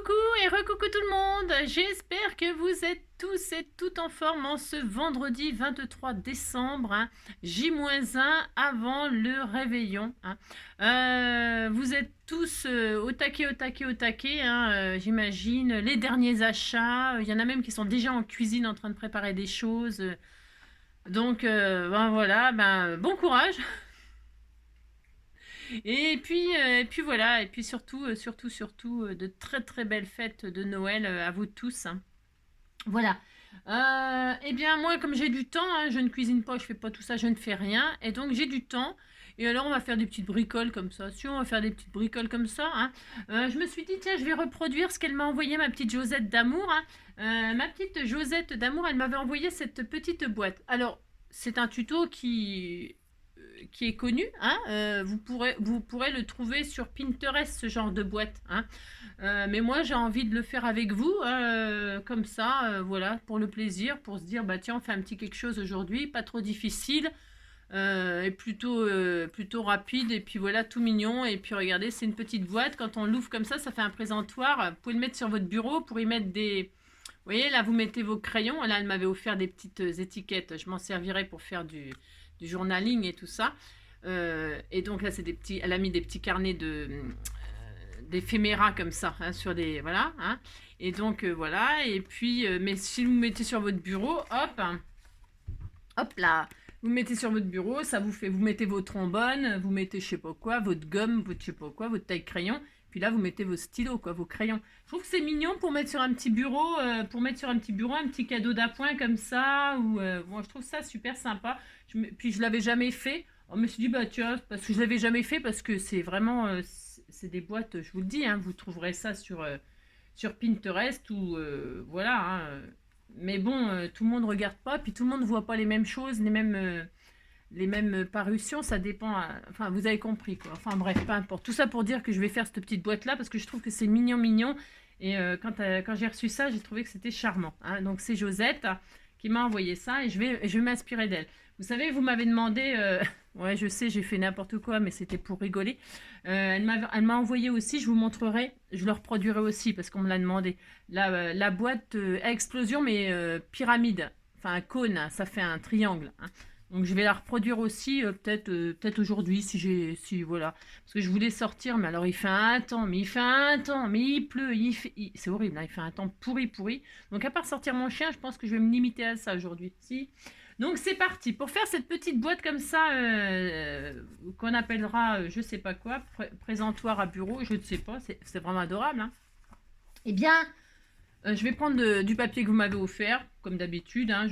Coucou et recoucou tout le monde. J'espère que vous êtes tous et toutes en forme en ce vendredi 23 décembre, hein, J-1 avant le réveillon, hein. Vous êtes tous au taquet, au taquet, au taquet, hein, j'imagine. Les derniers achats, il y en a même qui sont déjà en cuisine en train de préparer des choses. Donc, ben voilà, ben, bon courage. Et puis voilà, et puis surtout, de très très belles fêtes de Noël à vous tous, hein. Voilà. Eh bien, moi, comme j'ai du temps, hein, je ne cuisine pas, je fais pas tout ça, je ne fais rien, et donc j'ai du temps. Et alors, on va faire des petites bricoles comme ça. Si on va faire des petites bricoles comme ça, hein. Je me suis dit, tiens, je vais reproduire ce qu'elle m'a envoyé, ma petite Josette d'amour, hein. Ma petite Josette d'amour, elle m'avait envoyé cette petite boîte. Alors, c'est un tuto qui est connu, hein. Vous pourrez le trouver sur Pinterest, ce genre de boîte, hein. Mais moi, j'ai envie de le faire avec vous, comme ça, voilà, pour le plaisir, pour se dire, bah tiens, on fait un petit quelque chose aujourd'hui, pas trop difficile, et plutôt rapide, et puis voilà, tout mignon. Et puis regardez, c'est une petite boîte, quand on l'ouvre comme ça fait un présentoir. Vous pouvez le mettre sur votre bureau pour y mettre des... Vous voyez, là, vous mettez vos crayons. Là, elle m'avait offert des petites étiquettes. Je m'en servirai pour faire du journaling et tout ça. Et donc là, c'est des petits... Elle a mis des petits carnets d'éphéméra comme ça, hein, sur des... Voilà, hein. Et donc, voilà. Et puis, mais si vous mettez sur votre bureau, hop, hop là, vous mettez sur votre bureau, ça vous fait... Vous mettez vos trombones, vous mettez je sais pas quoi, votre gomme, votre je sais pas quoi, votre taille-crayon. Puis là, vous mettez vos stylos, quoi, vos crayons. Je trouve que c'est mignon pour mettre sur un petit bureau, un petit cadeau d'appoint comme ça. Ou bon, je trouve ça super sympa. Puis je l'avais jamais fait. On me suis dit, bah tiens, parce que je l'avais jamais fait, parce que c'est vraiment, c'est des boîtes, je vous le dis, hein, vous trouverez ça sur Pinterest ou voilà, hein. Mais bon, tout le monde regarde pas, puis tout le monde voit pas les mêmes choses, les mêmes parutions, ça dépend. Enfin, vous avez compris quoi. Enfin bref, peu importe. Tout ça pour dire que je vais faire cette petite boîte là parce que je trouve que c'est mignon, mignon. Et quand j'ai reçu ça, j'ai trouvé que c'était charmant, hein. Donc c'est Josette qui m'a envoyé ça et je vais m'inspirer d'elle. Vous savez, vous m'avez demandé, ouais, je sais, j'ai fait n'importe quoi, mais c'était pour rigoler. Elle m'a envoyé aussi, je vous montrerai, je le reproduirai aussi parce qu'on me l'a demandé. La boîte à explosion, mais pyramide, enfin un cône, hein, ça fait un triangle, hein. Donc je vais la reproduire aussi, peut-être aujourd'hui si voilà, parce que je voulais sortir, mais alors il fait un temps, mais il pleut, c'est horrible, hein, il fait un temps pourri. Donc à part sortir mon chien, je pense que je vais me limiter à ça aujourd'hui. Si. Donc c'est parti pour faire cette petite boîte comme ça, qu'on appellera je sais pas quoi, présentoir à bureau, je ne sais pas, c'est vraiment adorable, hein. Eh bien, je vais prendre du papier que vous m'avez offert, comme d'habitude, hein,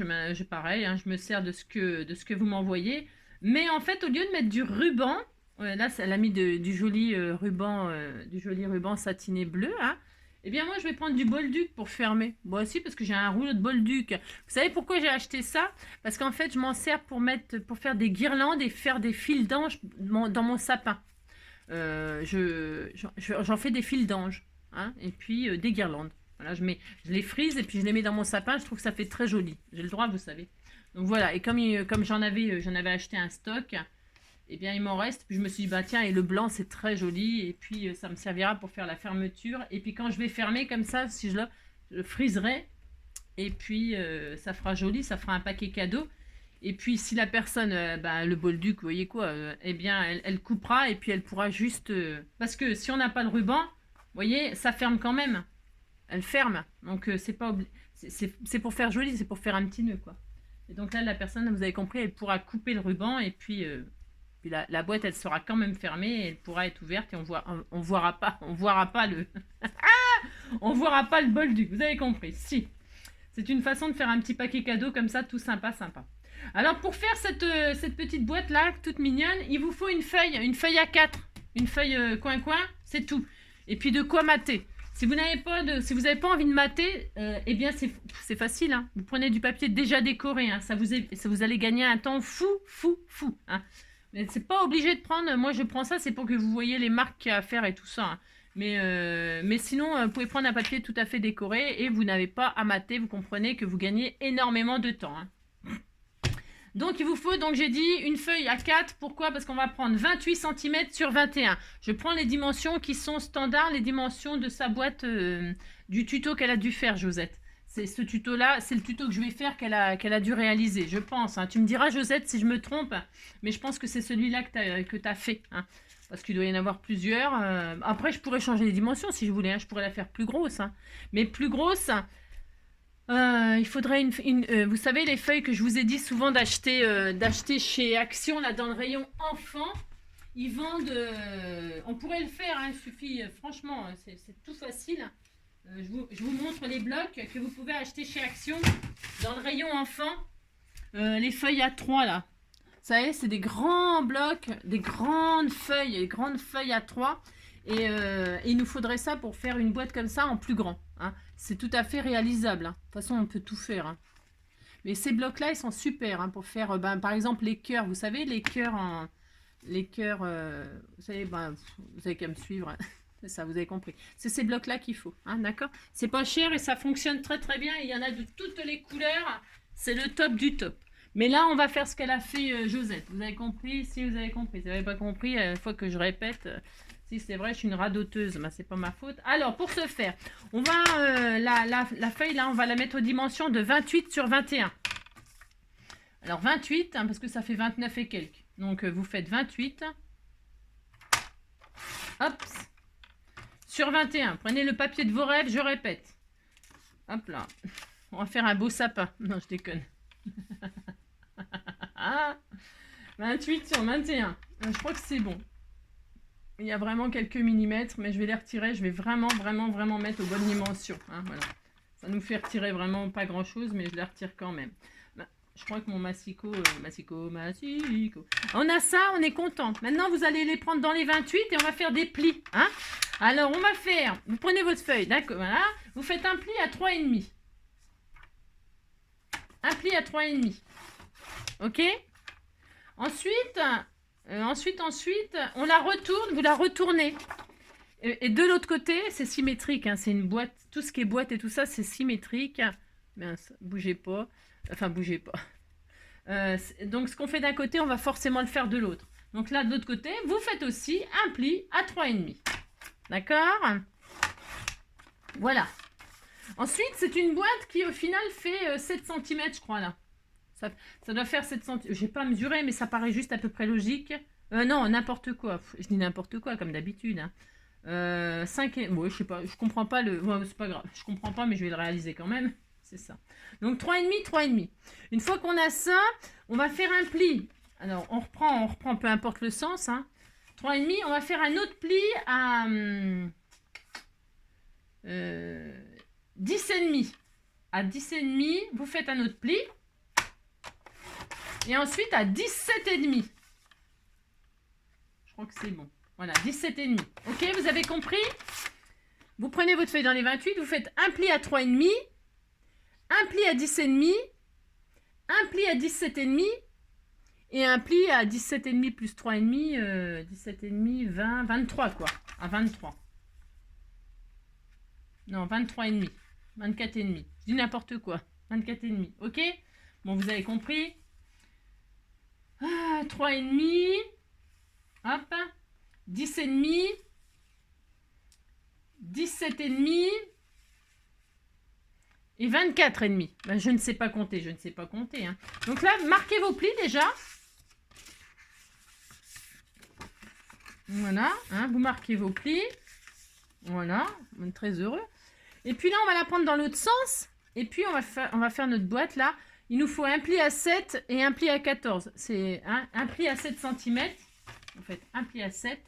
pareil, hein, je me sers de ce que vous m'envoyez. Mais en fait, au lieu de mettre du ruban, là, elle a mis du joli ruban satiné bleu, hein. Eh bien, moi, je vais prendre du bolduc pour fermer. Bon, aussi, parce que j'ai un rouleau de bolduc. Vous savez pourquoi j'ai acheté ça? Parce qu'en fait, je m'en sers pour faire des guirlandes et faire des fils d'ange dans mon sapin. J'en fais des fils d'ange, hein, et puis des guirlandes. Voilà, je les frise et puis je les mets dans mon sapin. Je trouve que ça fait très joli. J'ai le droit, vous savez. Donc voilà. Et comme j'en avais acheté un stock, eh bien il m'en reste. Puis je me suis dit, bah tiens, et le blanc c'est très joli. Et puis ça me servira pour faire la fermeture. Et puis quand je vais fermer comme ça, si je le friserai. Et puis ça fera joli, ça fera un paquet cadeau. Et puis si la personne, bah, le bolduc, vous voyez quoi, eh bien elle coupera et puis elle pourra juste... parce que si on n'a pas le ruban, vous voyez, ça ferme quand même. Elle ferme. Donc c'est pas c'est pour faire joli, c'est pour faire un petit nœud quoi. Et donc là la personne, vous avez compris, elle pourra couper le ruban et puis la boîte elle sera quand même fermée et elle pourra être ouverte et on verra pas le on verra pas le bolduc. Vous avez compris. Si. C'est une façon de faire un petit paquet cadeau comme ça, tout sympa. Alors pour faire cette petite boîte là, toute mignonne, il vous faut une feuille A4, une feuille coin-coin, c'est tout. Et puis de quoi mater. Si vous n'avez pas envie de mater, eh bien c'est facile, hein. Vous prenez du papier déjà décoré, hein. Ça vous allez gagner un temps fou, hein. Mais c'est pas obligé de prendre. Moi je prends ça, c'est pour que vous voyez les marques qu'il y a à faire et tout ça, hein. Mais sinon, vous pouvez prendre un papier tout à fait décoré et vous n'avez pas à mater. Vous comprenez que vous gagnez énormément de temps, hein. Donc, il vous faut, donc j'ai dit, une feuille à 4. Pourquoi? Parce qu'on va prendre 28 cm sur 21. Je prends les dimensions qui sont standards, les dimensions de sa boîte, du tuto qu'elle a dû faire, Josette. C'est ce tuto-là, c'est le tuto que je vais faire qu'elle a dû réaliser, je pense. Hein. Tu me diras, Josette, si je me trompe, mais je pense que c'est celui-là que tu as fait. Hein. Parce qu'il doit y en avoir plusieurs. Après, je pourrais changer les dimensions si je voulais. Hein. Je pourrais la faire plus grosse. Hein. Mais plus grosse... il faudrait vous savez, les feuilles que je vous ai dit souvent d'acheter chez Action, là, dans le rayon enfant, ils vendent... on pourrait le faire, hein, il suffit, franchement, c'est tout facile. Je vous montre les blocs que vous pouvez acheter chez Action, dans le rayon enfant. Les feuilles à 3, là. Vous savez, c'est des grands blocs, des grandes feuilles à 3. Et il nous faudrait ça pour faire une boîte comme ça en plus grand. Hein. C'est tout à fait réalisable. Hein. De toute façon, on peut tout faire. Hein. Mais ces blocs-là, ils sont super hein, pour faire, par exemple, les cœurs. Vous savez, les cœurs, vous savez qu'à me suivre. Hein. C'est ça, vous avez compris. C'est ces blocs-là qu'il faut. Hein, d'accord? C'est pas cher et ça fonctionne très très bien. Il y en a de toutes les couleurs. C'est le top du top. Mais là, on va faire ce qu'elle a fait Josette. Vous avez compris? Si vous avez compris. Si vous n'avez pas compris, une fois que je répète... si c'est vrai, je suis une radoteuse, mais c'est pas ma faute. Alors, pour ce faire, on va la feuille, là, on va la mettre aux dimensions de 28 sur 21. Alors, 28, hein, parce que ça fait 29 et quelques. Donc, vous faites 28. Hop. Sur 21. Prenez le papier de vos rêves, je répète. Hop là. On va faire un beau sapin. Non, je déconne. 28 sur 21. Je crois que c'est bon. Il y a vraiment quelques millimètres, mais je vais les retirer. Je vais vraiment mettre aux bonnes dimensions. Hein, voilà. Ça nous fait retirer vraiment pas grand-chose, mais je les retire quand même. Je crois que mon massicot... On a ça, on est content. Maintenant, vous allez les prendre dans les 28 et on va faire des plis. Hein. Alors, on va faire... Vous prenez votre feuille, d'accord, voilà. Vous faites un pli à 3,5. Un pli à 3,5. OK? Ensuite, on la retourne, vous la retournez. Et de l'autre côté, c'est symétrique, hein, c'est une boîte, tout ce qui est boîte et tout ça, c'est symétrique. Mince, bougez pas. Enfin, bougez pas. Donc, ce qu'on fait d'un côté, on va forcément le faire de l'autre. Donc là, de l'autre côté, vous faites aussi un pli à 3,5. D'accord? Voilà. Ensuite, c'est une boîte qui, au final, fait 7 cm, je crois, là. Ça doit faire 7 cm. Je n'ai pas mesuré, mais ça paraît juste à peu près logique. Non, n'importe quoi. Je dis n'importe quoi, comme d'habitude. Hein. 5 et... Ouais, je sais pas. Je comprends pas le... Ouais, c'est pas grave. Je comprends pas, mais je vais le réaliser quand même. C'est ça. Donc, 3,5, 3,5. Une fois qu'on a ça, on va faire un pli. Alors, on reprend, peu importe le sens. Hein. 3,5, on va faire un autre pli à... 10,5. À 10,5, vous faites un autre pli. Et ensuite à 17,5. Je crois que c'est bon. Voilà, 17,5. Ok, vous avez compris? Vous prenez votre feuille dans les 28, vous faites un pli à 3,5, un pli à 10,5, un pli à 17,5 et un pli à 17,5 plus 3,5, 17,5, 20, 23 quoi. À 23. Non, 23,5. 24,5. Je dis n'importe quoi. 24,5. Ok? Bon, vous avez compris? 3,5. Hop. 10,5. 17,5. Et 24,5. Ben, je ne sais pas compter. Je ne sais pas compter. Hein. Donc là, marquez vos plis déjà. Voilà. Hein, vous marquez vos plis. Voilà. On est très heureux. Et puis là, on va la prendre dans l'autre sens. Et puis, on va faire notre boîte là. Il nous faut un pli à 7 et un pli à 14. C'est un pli à 7 cm. En fait, un pli à 7.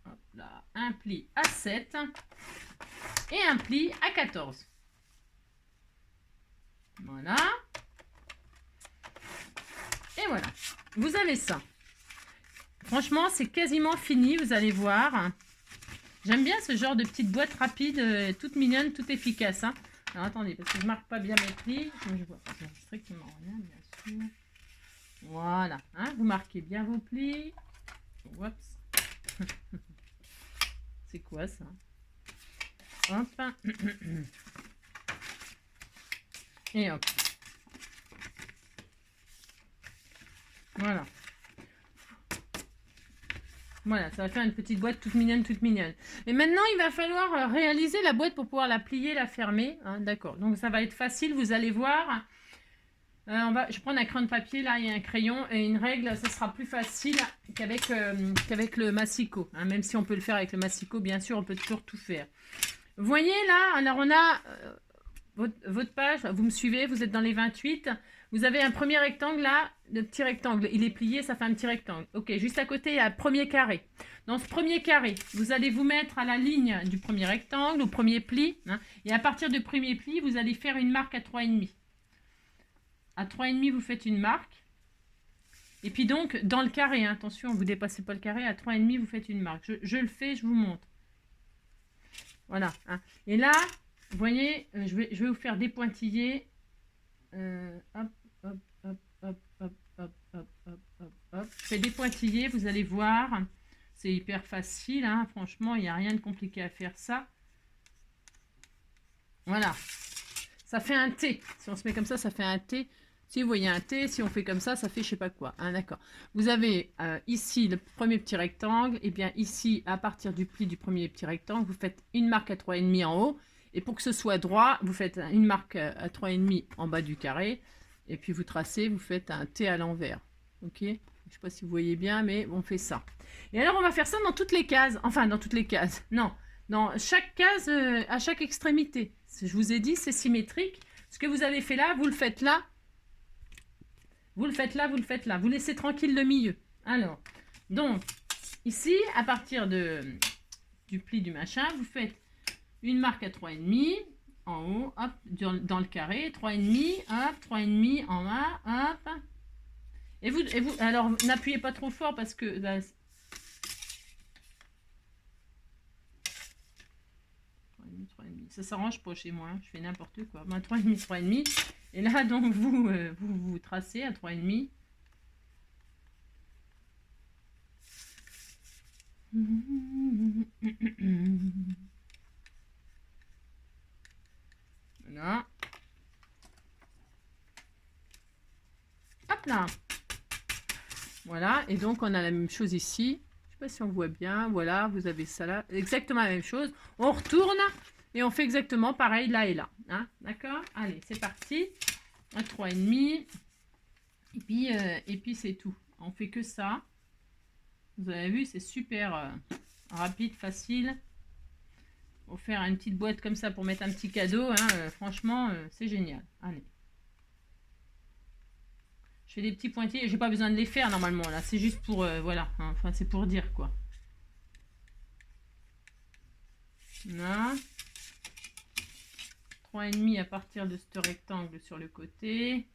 Hop là, un pli à 7. Et un pli à 14. Voilà. Et voilà. Vous avez ça. Franchement, c'est quasiment fini, vous allez voir. J'aime bien ce genre de petite boîte rapide, toute mignonne, toute efficace. Hein. Alors attendez, parce que je marque pas bien mes plis. Je vois strictement rien, bien sûr. Voilà. Hein, vous marquez bien vos plis. Oups. C'est quoi ça? Hop. Et hop. Voilà. Voilà, ça va faire une petite boîte toute mignonne, toute mignonne. Et maintenant, il va falloir réaliser la boîte pour pouvoir la plier, la fermer. Hein, d'accord. Donc, ça va être facile, vous allez voir. Je vais prendre un crayon de papier, là, et un crayon. Et une règle, ça sera plus facile qu'avec le massicot. Hein, même si on peut le faire avec le massicot, bien sûr, on peut toujours tout faire. Vous voyez, là, alors on a votre page, vous me suivez, vous êtes dans les 28. Vous avez un premier rectangle là, le petit rectangle, il est plié, ça fait un petit rectangle. Ok, juste à côté, il y a un premier carré. Dans ce premier carré, vous allez vous mettre à la ligne du premier rectangle, au premier pli. Hein, et à partir du premier pli, vous allez faire une marque à 3,5. À 3,5, vous faites une marque. Et puis donc, dans le carré, hein, attention, vous ne dépassez pas le carré, à 3,5, vous faites une marque. Je le fais, je vous montre. Voilà. Hein. Et là, vous voyez, je vais vous faire des pointillés. Hop, hop, hop, hop, hop, hop, hop, hop, hop, hop. Je fais des pointillés, vous allez voir. C'est hyper facile, hein. Franchement, il n'y a rien de compliqué à faire ça. Voilà. Ça fait un T. Si on se met comme ça fait un T. Si vous voyez un T, si on fait comme ça fait je sais pas quoi. Hein, d'accord. Vous avez ici le premier petit rectangle. Et bien ici, à partir du pli du premier petit rectangle, vous faites une marque à 3,5 en haut. Et pour que ce soit droit, vous faites une marque à 3,5 en bas du carré. Et puis vous tracez, vous faites un T à l'envers. Ok? Je ne sais pas si vous voyez bien, mais on fait ça. Et alors on va faire ça dans toutes les cases. Enfin, dans toutes les cases. Non, dans chaque case, à chaque extrémité. Je vous ai dit, c'est symétrique. Ce que vous avez fait là, vous le faites là. Vous le faites là, vous le faites là. Vous laissez tranquille le milieu. Alors, donc, ici, à partir du pli du machin, vous faites une marque à 3,5 en haut, hop, dans le carré, 3,5, hop, 3,5 en bas, hop. Et vous alors, n'appuyez pas trop fort parce que... Bah, 3,5, ça s'arrange pas chez moi, hein, je fais n'importe quoi. Ben, 3,5, 3,5. Et là, donc, vous tracez à 3,5. Voilà. Hop là. Voilà, et donc on a la même chose ici. Je sais pas si on voit bien. Voilà, vous avez ça là. Exactement la même chose. On retourne et on fait exactement pareil là et là. Hein, d'accord? Allez, c'est parti. À 3,5. Et puis c'est tout. On fait que ça. Vous avez vu, c'est super rapide, facile. Pour faire une petite boîte comme ça pour mettre un petit cadeau. Hein, franchement, c'est génial. Allez. Je fais des petits pointillés. J'ai pas besoin de les faire normalement là. C'est juste pour voilà. Hein, enfin, c'est pour dire quoi. Là. 3,5 à partir de ce rectangle sur le côté.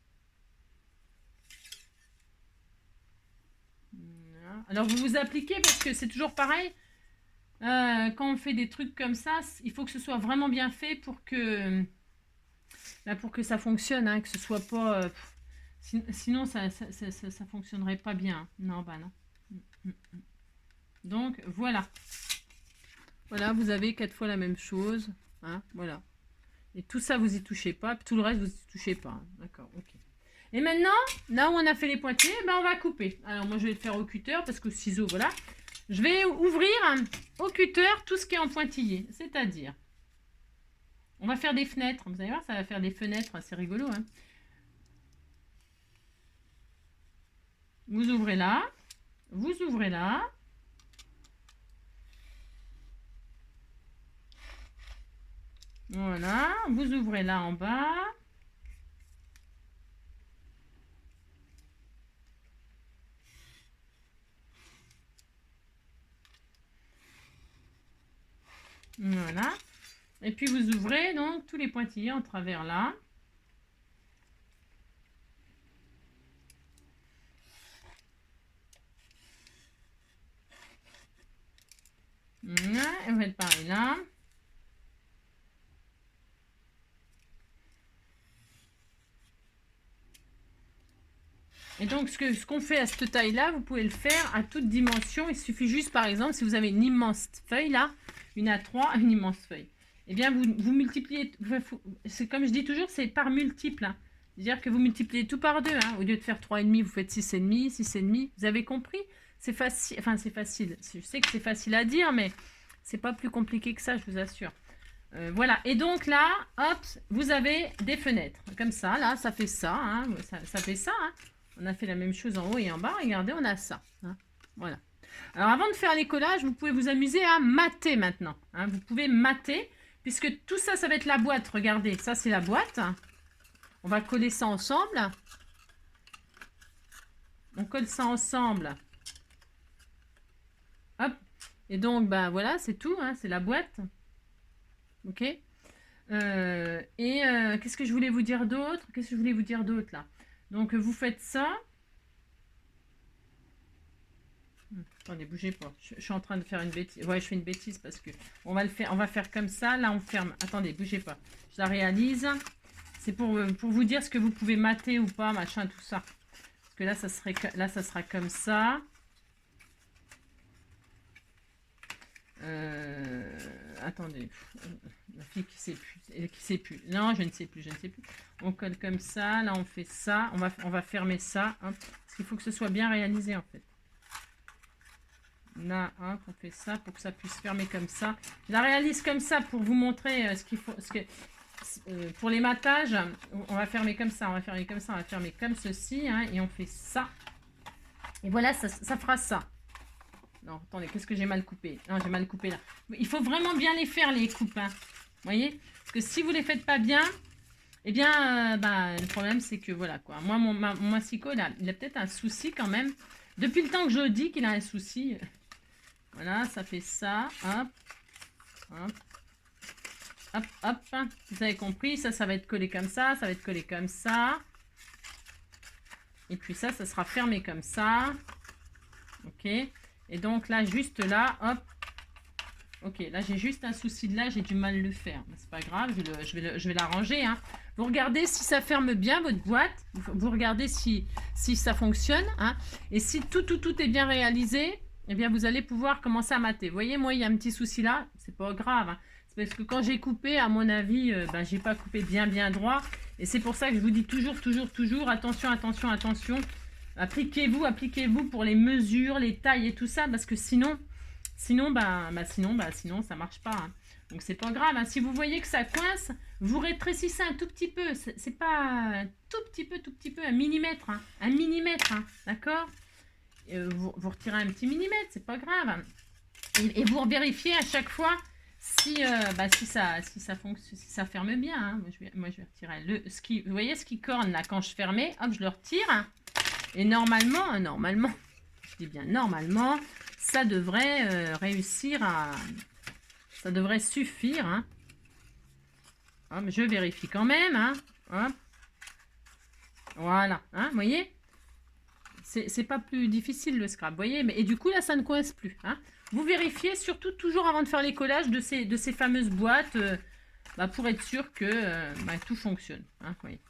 Voilà. Alors vous vous appliquez parce que c'est toujours pareil. Quand on fait des trucs comme ça, il faut que ce soit vraiment bien fait pour que ça fonctionne, hein, que ce soit pas... sinon, ça fonctionnerait pas bien. Non, bah non. Donc, voilà. Voilà, vous avez 4 fois la même chose. Hein, voilà. Et tout ça, vous y touchez pas. Tout le reste, vous y touchez pas. Hein. D'accord, ok. Et maintenant, là où on a fait les pointillés, ben on va couper. Alors, moi, je vais le faire au cutter parce que ciseaux, voilà. Je vais ouvrir au cutter tout ce qui est en pointillé. C'est-à-dire, on va faire des fenêtres. Vous allez voir, ça va faire des fenêtres. C'est rigolo, hein. Vous ouvrez là. Vous ouvrez là. Voilà. Vous ouvrez là en bas. Voilà. Et puis vous ouvrez donc tous les pointillés en travers là. Voilà. Et vous faites pareil là. Et donc, ce qu'on fait à cette taille-là, vous pouvez le faire à toute dimension. Il suffit juste, par exemple, si vous avez une immense feuille là, une A3, une immense feuille. eh bien, vous multipliez, c'est comme je dis toujours, c'est par multiple. Hein. C'est-à-dire que vous multipliez tout par 2. Hein. Au lieu de faire 3,5, vous faites 6,5, 6,5. Vous avez compris? C'est facile, enfin c'est facile. Je sais que c'est facile à dire, mais c'est pas plus compliqué que ça, je vous assure. Voilà, et donc là, hop, vous avez des fenêtres. Comme ça, là, ça fait ça. Hein. Ça fait ça. Hein. On a fait la même chose en haut et en bas. Regardez, on a ça. Hein. Voilà. Alors avant de faire les collages, vous pouvez vous amuser à mater maintenant. Hein. Vous pouvez mater, puisque tout ça, ça va être la boîte. Regardez, ça c'est la boîte. On va coller ça ensemble. On colle ça ensemble. Hop. Et donc, ben voilà, c'est tout. Hein, c'est la boîte. Ok. Qu'est-ce que je voulais vous dire d'autre? Qu'est-ce que je voulais vous dire d'autre là? Donc, vous faites ça. Attendez, bougez pas. Je suis en train de faire une bêtise. Ouais, je fais une bêtise parce que on va le faire. On va faire comme ça. Là, on ferme. Attendez, bougez pas. Je la réalise. C'est pour vous dire ce que vous pouvez mater ou pas, machin, tout ça. Parce que là, ça sera comme ça. Attendez. La fille qui sait plus. Non, je ne sais plus. On colle comme ça. Là, on fait ça. On va fermer ça. Hein, parce qu'il faut que ce soit bien réalisé, en fait. Là, hein, on fait ça pour que ça puisse fermer comme ça. Je la réalise comme ça pour vous montrer ce qu'il faut. Pour les matages, on va fermer comme ça, on va fermer comme ça, on va fermer comme ceci, hein, et on fait ça. Et voilà, ça fera ça. Non, attendez, qu'est-ce que j'ai mal coupé? Non, j'ai mal coupé là. Il faut vraiment bien les faire, les coupes. Hein. Vous voyez? Parce que si vous ne les faites pas bien, eh bien, le problème, c'est que voilà, quoi. Moi, mon massicot, il a peut-être un souci quand même. Depuis le temps que je dis qu'il a un souci. Voilà, ça fait ça. Hop. Hop. Hop, hop. Vous avez compris, ça va être collé comme ça. Ça va être collé comme ça. Et puis ça sera fermé comme ça. Ok. Et donc là, juste là, hop. Ok, là, j'ai juste un souci de là. J'ai du mal à le faire. C'est pas grave, je vais l'arranger. Hein. Vous regardez si ça ferme bien votre boîte. Vous regardez si ça fonctionne. Hein. Et si tout est bien réalisé, eh bien, vous allez pouvoir commencer à mater. Vous voyez, moi, il y a un petit souci là. C'est pas grave. Hein. C'est parce que quand j'ai coupé, à mon avis, j'ai pas coupé bien droit. Et c'est pour ça que je vous dis toujours, attention. Appliquez-vous pour les mesures, les tailles et tout ça. Parce que sinon, ça marche pas. Hein. Donc, c'est pas grave. Hein. Si vous voyez que ça coince, vous rétrécissez un tout petit peu. C'est pas un tout petit peu, un millimètre. Hein. Un millimètre, hein. D'accord? Vous retirez un petit millimètre, c'est pas grave. Et vous vérifiez à chaque fois si ça ferme bien. Hein. Moi, je vais retirer vous voyez ce qui corne là quand je fermais, hop, je le retire. Et normalement, je dis bien normalement, ça devrait réussir à... Ça devrait suffire. Hein. Hop, je vérifie quand même. Hein. Hop. Voilà, hein, vous voyez? C'est pas plus difficile le scrap, vous voyez? Et du coup, là, ça ne coince plus. Hein. Vous vérifiez surtout toujours avant de faire les collages de ces fameuses boîtes pour être sûr que tout fonctionne. Hein, vous voyez.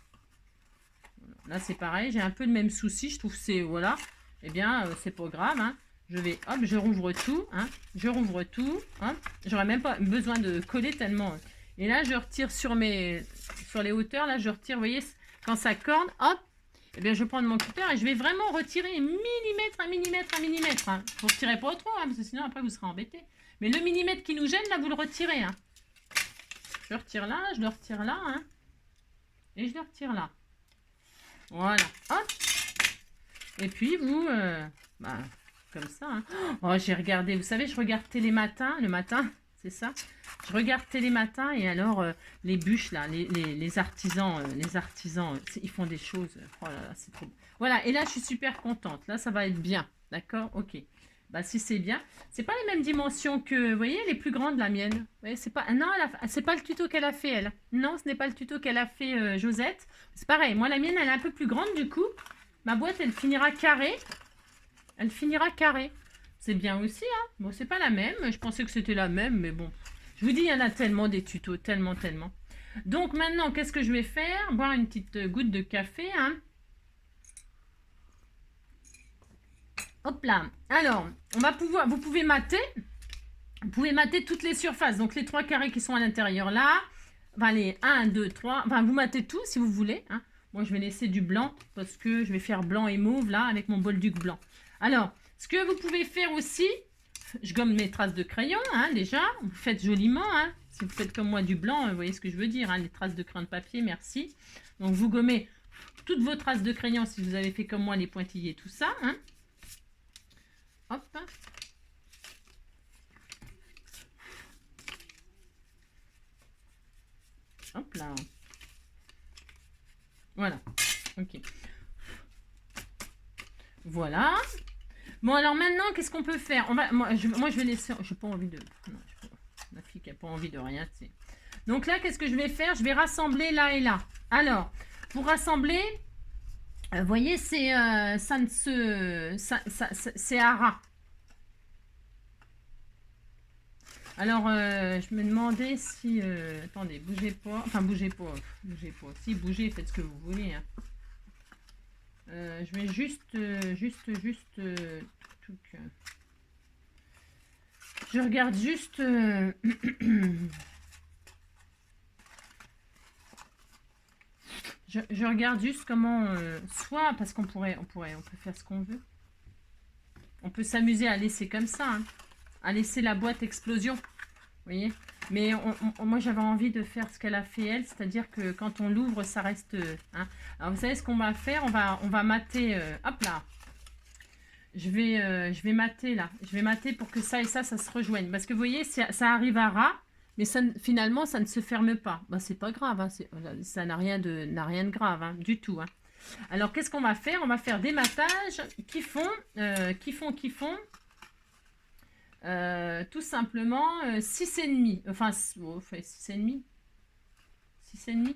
Là, c'est pareil, j'ai un peu le même souci. Je trouve que c'est... Voilà. Eh bien, c'est pas grave. Hein. Je rouvre tout. Hein. Je rouvre tout. Hein. J'aurais même pas besoin de coller tellement. Et là, je retire sur les hauteurs. Là, je retire, vous voyez, quand ça corne, hop. Eh bien, je vais prendre mon cutter et je vais vraiment retirer un millimètre. Hein. Vous ne retirez pas trop, hein, parce que sinon, après, vous serez embêté. Mais le millimètre qui nous gêne, là, vous le retirez. Hein. Je le retire là, je le retire là. Hein. Et je le retire là. Voilà. Hop. Et puis, vous... comme ça. Hein. Oh, j'ai regardé. Vous savez, je regarde Télé le matin. C'est ça. Je regarde Télé Matin et alors les bûches là, les artisans, ils font des choses. Oh là là, c'est trop. Voilà. Et là, je suis super contente. Là, ça va être bien. D'accord. Ok. Si c'est bien, c'est pas les mêmes dimensions que, vous voyez, les plus grandes, la mienne. Vous voyez, c'est pas. Non, c'est pas le tuto qu'elle a fait elle. Non, ce n'est pas le tuto qu'elle a fait Josette. C'est pareil. Moi, la mienne, elle est un peu plus grande du coup. Ma boîte, elle finira carrée. C'est bien aussi, hein. Bon, c'est pas la même. Je pensais que c'était la même, mais bon. Je vous dis, il y en a tellement des tutos, tellement. Donc maintenant, qu'est-ce que je vais faire? Boire une petite goutte de café, hein. Hop là. Alors, vous pouvez mater. Vous pouvez mater toutes les surfaces. Donc, les 3 carrés qui sont à l'intérieur là. Enfin, les 1, 2, 3. Enfin, vous matez tout si vous voulez. Hein. Moi, je vais laisser du blanc parce que je vais faire blanc et mauve là avec mon bolduc blanc. Alors, ce que vous pouvez faire aussi, je gomme mes traces de crayon hein, déjà. Vous faites joliment. Hein. Si vous faites comme moi du blanc, vous voyez ce que je veux dire. Hein, les traces de crayon de papier, merci. Donc, vous gommez toutes vos traces de crayon si vous avez fait comme moi les pointillés, tout ça. Hein. Hop. Hop là. Voilà. Ok. Voilà. Bon, alors maintenant, qu'est-ce qu'on peut faire? Moi, je vais laisser... Je n'ai pas envie de... Non, ma fille qui n'a pas envie de rien, tu sais. Donc là, qu'est-ce que je vais faire? Je vais rassembler là et là. Alors, pour rassembler, vous voyez, c'est ça ne se... c'est à ras. Alors, je me demandais si... attendez, bougez pas. Enfin, bougez pas. Bougez pas. Si, bougez, faites ce que vous voulez. Hein. Je vais juste... je regarde juste... je regarde juste comment... soit, parce qu'on pourrait... On peut faire ce qu'on veut. On peut s'amuser à laisser comme ça. Hein. À laisser la boîte explosion. Vous voyez? Mais moi, j'avais envie de faire ce qu'elle a fait, elle. C'est-à-dire que quand on l'ouvre, ça reste... Hein. Alors, vous savez ce qu'on va faire? On va mater... hop là. Je vais mater là. Je vais mater pour que ça et ça se rejoignent. Parce que vous voyez, ça arrive à ras. Mais ça, finalement, ça ne se ferme pas. Ben, c'est pas grave. Hein. Ça n'a rien de grave. Hein, du tout. Hein. Alors, qu'est-ce qu'on va faire? On va faire des matages qui font tout simplement 6,5. Enfin, 6,5. 6,5.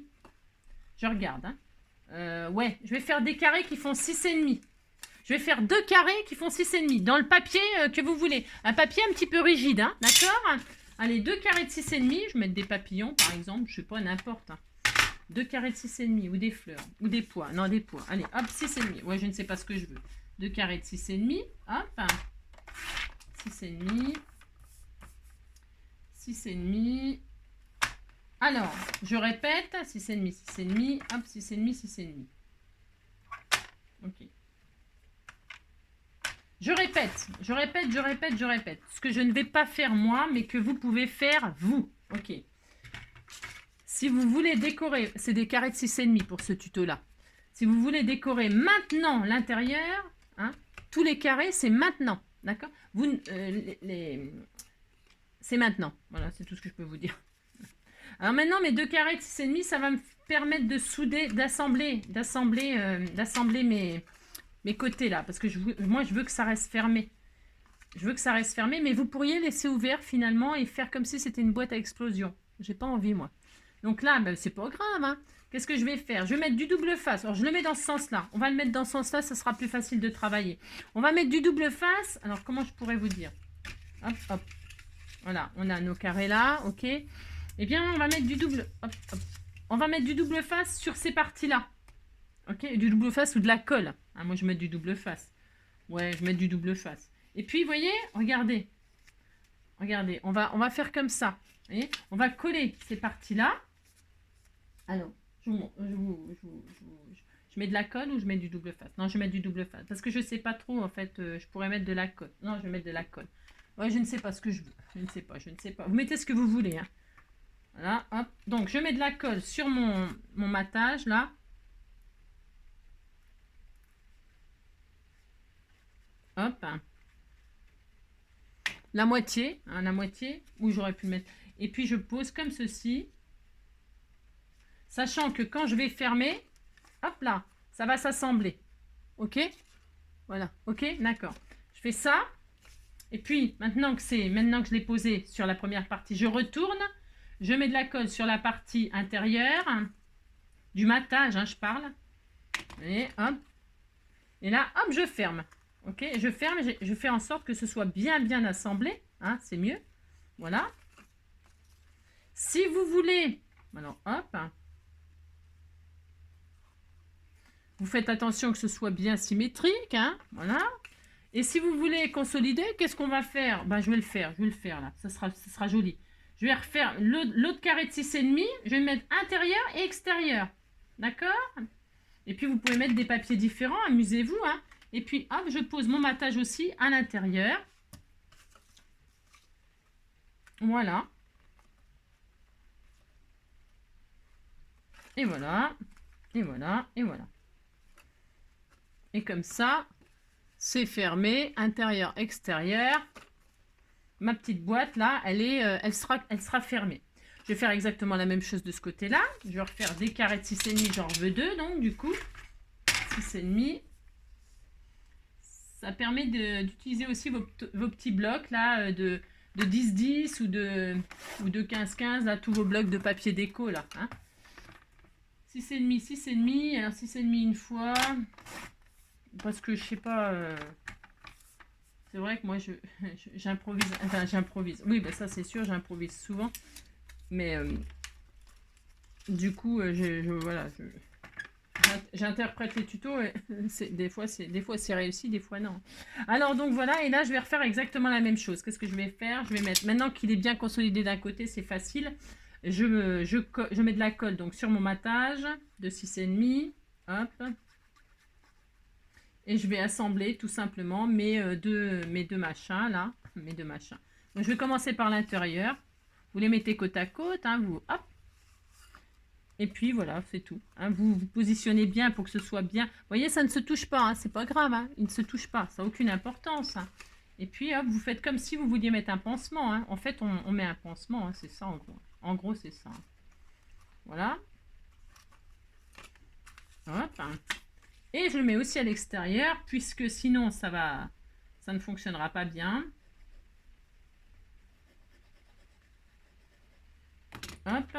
Je regarde. Hein. Ouais, je vais faire des carrés qui font 6,5. Je vais faire 2 carrés qui font 6,5. Dans le papier que vous voulez. Un papier un petit peu rigide. Hein, d'accord? Allez, 2 carrés de 6,5. Je vais mettre des papillons, par exemple. Je sais pas, n'importe. Hein. 2 carrés de 6,5 ou des fleurs. Ou des pois. Non, des pois. Allez, hop, 6,5. Ouais, je ne sais pas ce que je veux. 2 carrés de 6,5. Hop. 6,5. 6,5. Alors, je répète. 6,5, 6,5. Hop, 6,5, 6,5. Ok. Je répète. Ce que je ne vais pas faire moi, mais que vous pouvez faire vous. Ok. Si vous voulez décorer, c'est des carrés de 6,5 pour ce tuto-là. Si vous voulez décorer maintenant l'intérieur, hein, tous les carrés, c'est maintenant. D'accord? C'est maintenant. Voilà, c'est tout ce que je peux vous dire. Alors maintenant, mes 2 carrés de 6,5, ça va me permettre de souder, d'assembler mes côtés là. Parce que moi, je veux que ça reste fermé. Je veux que ça reste fermé, mais vous pourriez laisser ouvert finalement et faire comme si c'était une boîte à explosion. J'ai pas envie, moi. Donc là, ben, c'est pas grave. Hein. Qu'est-ce que je vais faire? Je vais mettre du double face. Alors, je le mets dans ce sens-là. On va le mettre dans ce sens-là, ça sera plus facile de travailler. On va mettre du double face. Alors, comment je pourrais vous dire? Hop, hop. Voilà, on a nos carrés là, ok. Eh bien, on va mettre du double... Hop, hop. On va mettre du double face sur ces parties-là. Ok, du double face ou de la colle. Ah, moi, je mets du double face. Ouais, je mets du double face. Et puis, vous voyez, regardez. Regardez, on va faire comme ça. Vous voyez, on va coller ces parties-là. Alors, je mets de la colle ou je mets du double face? Non, je vais mettre du double face. Parce que je ne sais pas trop, en fait, je pourrais mettre de la colle. Non, je vais mettre de la colle. Ouais, je ne sais pas ce que je veux. Je ne sais pas. Vous mettez ce que vous voulez. Hein. Voilà, hop. Donc, je mets de la colle sur mon matage, là. Hop. La moitié, où j'aurais pu mettre. Et puis, je pose comme ceci. Sachant que quand je vais fermer, hop là, ça va s'assembler. Ok? Voilà, ok? D'accord. Je fais ça. Et puis, maintenant que je l'ai posé sur la première partie, je retourne. Je mets de la colle sur la partie intérieure. Du matage, hein, je parle. Et hop. Et là, hop, je ferme. Ok? Je ferme, je fais en sorte que ce soit bien assemblé. Hein, c'est mieux. Voilà. Si vous voulez... Alors, hop. Vous faites attention que ce soit bien symétrique. Hein, voilà. Et si vous voulez consolider, qu'est-ce qu'on va faire? Ben, je vais le faire là, ça sera joli. Je vais refaire l'autre carré de 6,5, je vais mettre intérieur et extérieur. D'accord? Et puis vous pouvez mettre des papiers différents, amusez-vous. Hein. Et puis hop, je pose mon matage aussi à l'intérieur. Voilà. Et voilà. Et voilà. Et voilà. Et comme ça, c'est fermé, intérieur, extérieur. Ma petite boîte là, elle sera fermée. Je vais faire exactement la même chose de ce côté-là. Je vais refaire des carrés de 6,5, j'en veux 2, donc du coup, 6,5. Ça permet d'utiliser aussi vos petits blocs là, de 10-10 ou de 15-15, là, tous vos blocs de papier déco là. Hein. 6,5, 6,5, alors 6,5 une fois, parce que je sais pas... C'est vrai que moi, j'improvise. Enfin, j'improvise. Oui, ben ça, c'est sûr, j'improvise souvent. Mais du coup, voilà, j'interprète les tutos. Et des fois, c'est réussi, des fois, non. Alors, donc, voilà. Et là, je vais refaire exactement la même chose. Qu'est-ce que je vais faire? Je vais mettre... Maintenant qu'il est bien consolidé d'un côté, c'est facile. Je mets de la colle donc, sur mon matage de 6,5. Hop. Et je vais assembler tout simplement mes deux machins là. Mes deux machins. Donc je vais commencer par l'intérieur. Vous les mettez côte à côte. Hein, vous, hop. Et puis voilà, c'est tout. Hein, vous positionnez bien pour que ce soit bien. Vous voyez, ça ne se touche pas. Hein, c'est pas grave. Hein, il ne se touche pas. Ça n'a aucune importance. Hein. Et puis hop, vous faites comme si vous vouliez mettre un pansement. Hein. En fait, on met un pansement. Hein, c'est ça en gros. En gros, c'est ça. Voilà. Hop. Hein. Et je le mets aussi à l'extérieur, puisque sinon ça ne fonctionnera pas bien. Hop.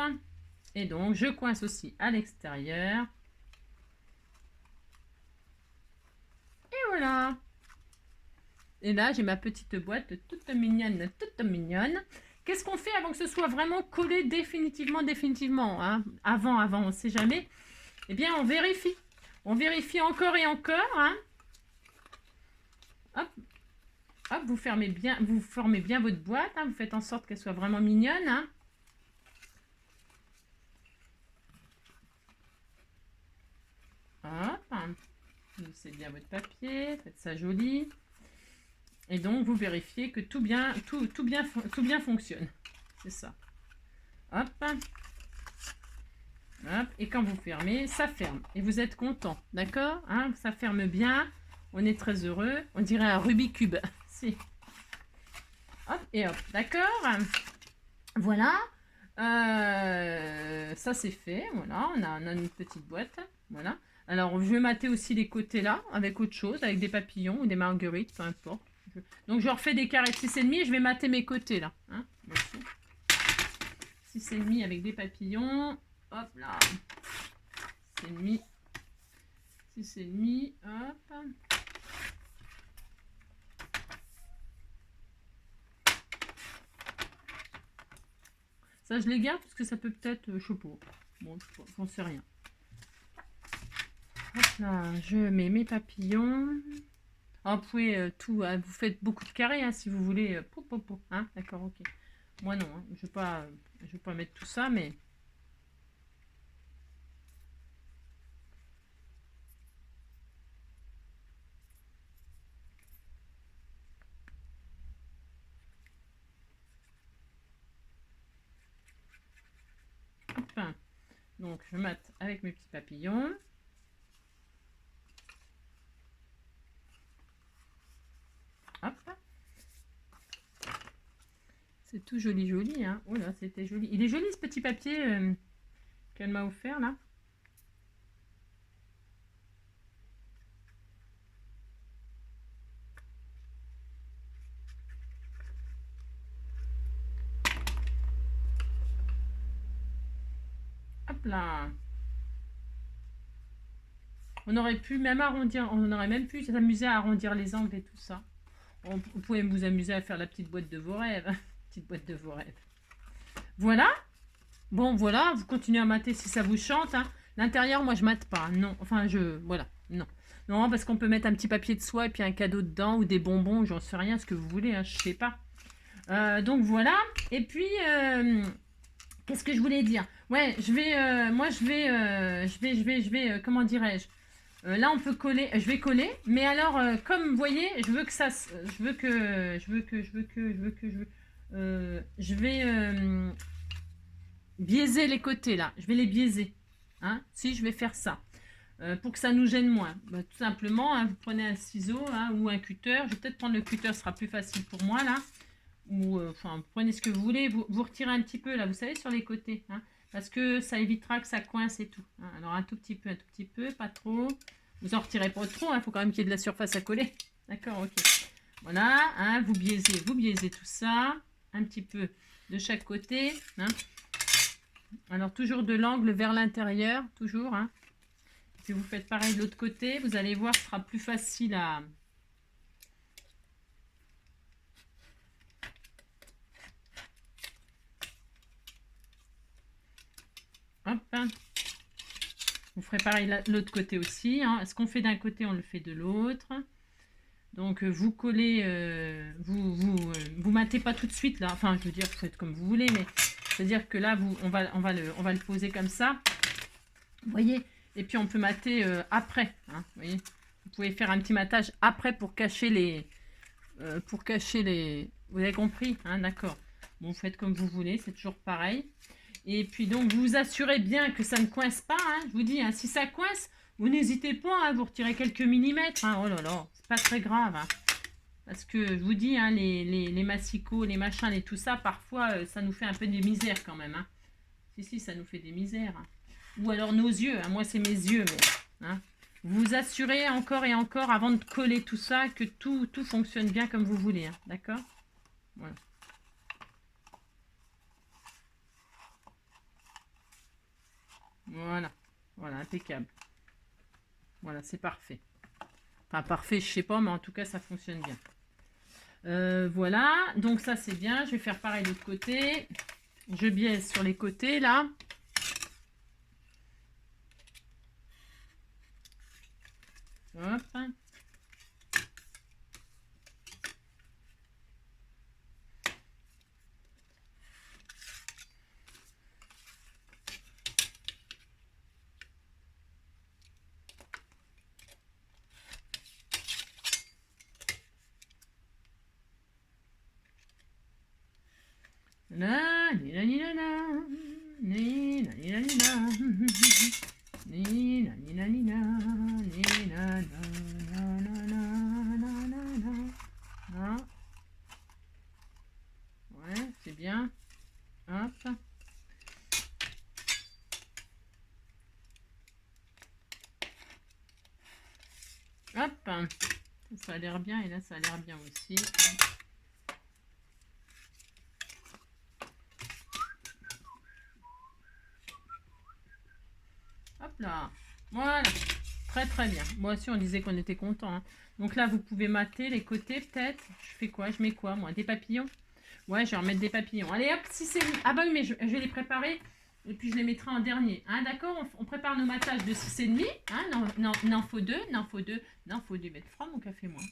Et donc je coince aussi à l'extérieur. Et voilà. Et là j'ai ma petite boîte toute mignonne, toute mignonne. Qu'est-ce qu'on fait avant que ce soit vraiment collé définitivement hein. Avant, on ne sait jamais. Eh bien on vérifie. On vérifie encore et encore. Hein. Hop. Hop, vous formez bien votre boîte. Hein. Vous faites en sorte qu'elle soit vraiment mignonne. Hein. Hop. C'est bien votre papier. Faites ça joli. Et donc, vous vérifiez que tout bien fonctionne. C'est ça. Hop. Hop, et quand vous fermez, ça ferme. Et vous êtes content, d'accord hein. Ça ferme bien. On est très heureux. On dirait un Rubik's Cube. Si. Hop, et hop, d'accord. Voilà. Ça, c'est fait. Voilà, on a une petite boîte. Voilà. Alors, je vais mater aussi les côtés là, avec autre chose, avec des papillons ou des marguerites, peu importe. Donc, je refais des carrés de 6,5 et je vais mater mes côtés là. Hein 6,5 avec des papillons. Hop là, 6,5, 6,5, hop. Ça, je les garde parce que ça peut peut-être, je sais pas. Bon, j'en sais rien. Hop là, je mets mes papillons. Alors, vous pouvez tout, vous faites beaucoup de carrés hein, si vous voulez. Hein, d'accord, ok. Moi non, hein, je vais pas mettre tout ça, mais... Hop. Donc, je mate avec mes petits papillons. Hop. C'est tout joli, joli. Hein. Oh là, c'était joli. Il est joli ce petit papier qu'elle m'a offert là. Hop là. On aurait pu même arrondir, on aurait même pu s'amuser à arrondir les angles et tout ça. Vous pouvez vous amuser à faire la petite boîte de vos rêves. Petite boîte de vos rêves. Voilà. Bon, voilà, vous continuez à mater si ça vous chante. Hein. L'intérieur, moi, je mate pas. Non, enfin, voilà, non. Non, parce qu'on peut mettre un petit papier de soie et puis un cadeau dedans ou des bonbons, j'en sais rien, ce que vous voulez, hein, je sais pas. Donc voilà. Et puis, qu'est-ce que je voulais dire? Ouais, moi je vais, comment dirais-je? Là, on peut coller, je vais coller, mais alors, comme vous voyez, je veux que ça, je vais biaiser les côtés là, je vais les biaiser. Hein, si je vais faire ça. Pour que ça nous gêne moins. Bah, tout simplement, hein, vous prenez un ciseau hein, ou un cutter. Je vais peut-être prendre le cutter, ce sera plus facile pour moi là. Ou enfin, vous prenez ce que vous voulez. Vous retirez un petit peu là, vous savez, sur les côtés. Hein, parce que ça évitera que ça coince et tout. Hein. Alors un tout petit peu, pas trop. Vous en retirez pas trop, il faut quand même qu'il y ait de la surface à coller. D'accord, ok. Voilà, hein, vous biaisez tout ça. Un petit peu de chaque côté. Hein. Alors toujours de l'angle vers l'intérieur, toujours. Hein. Si vous faites pareil de l'autre côté, vous allez voir, ce sera plus facile à... Hop. Vous ferez pareil de l'autre côté aussi. Hein. Ce qu'on fait d'un côté, on le fait de l'autre. Donc vous collez, vous matez pas tout de suite là. Enfin, je veux dire, vous faites comme vous voulez, mais c'est-à-dire que là, on va le poser comme ça. Vous voyez? Et puis on peut mater après. Hein, vous voyez? Vous pouvez faire un petit matage après pour cacher les... Vous avez compris, hein, d'accord. Bon, vous faites comme vous voulez, c'est toujours pareil. Et puis donc, vous vous assurez bien que ça ne coince pas. Hein, je vous dis, hein, si ça coince, vous n'hésitez pas, hein, vous retirez quelques millimètres. Hein, oh là là, c'est pas très grave. Hein, parce que je vous dis, hein, les massicots, les machins, et tout ça, parfois, ça nous fait un peu des misères quand même. Hein. Si, ça nous fait des misères. Hein. Ou alors nos yeux. Hein, moi, c'est mes yeux. Mais, hein. Vous assurez encore et encore, avant de coller tout ça, que tout fonctionne bien comme vous voulez. Hein, d'accord? Voilà. Voilà, impeccable. Voilà, c'est parfait. Enfin, parfait, je sais pas, mais en tout cas, ça fonctionne bien. Voilà, donc ça, c'est bien. Je vais faire pareil de l'autre côté. Je biaise sur les côtés, là. Hop. La, ni la, ni la, la. Ni la, ni la, ni la. Ni la, ni la, ni la. Ni la, la, la. Ouais, c'est bien. Hop. Hop. Ça a l'air bien et là, ça a l'air bien aussi. Hop là. Voilà. Très très bien. Moi aussi, on disait qu'on était content. Hein. Donc là, vous pouvez mater les côtés peut-être. Je fais quoi? Je mets quoi, moi? Des papillons? Ouais, je vais remettre des papillons. Allez, hop, si c'est... Ah bah oui, mais je vais les préparer. Et puis, je les mettrai en dernier. Hein, d'accord? On prépare nos matages de 6,5. Hein, n'en faut deux. N'en faut deux. N'en faut deux. Mettre froid, mon café, moi.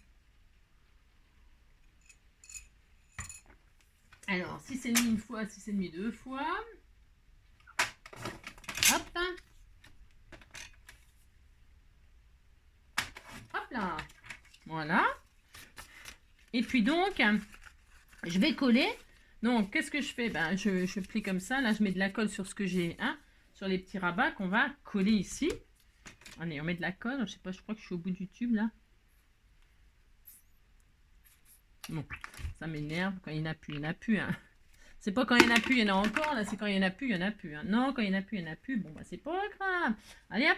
Alors, 6,5 une fois, 6,5 deux fois. Hop. Hop là. Voilà. Et puis donc, je vais coller. Donc, qu'est-ce que je fais? Ben, je plie comme ça. Là, je mets de la colle sur ce que j'ai, hein, sur les petits rabats qu'on va coller ici. Allez, on met de la colle. Je sais pas, je crois que je suis au bout du tube, là. Bon, ça m'énerve. Quand il n'y en a plus, il n'y en a plus, hein. C'est pas quand il n'y en a plus, il y en a encore. Là, c'est quand il n'y en a plus, il n'y en a plus. Hein. Non, quand il n'y en a plus, il n'y en a plus. Bon, bah, c'est pas grave. Allez, hop.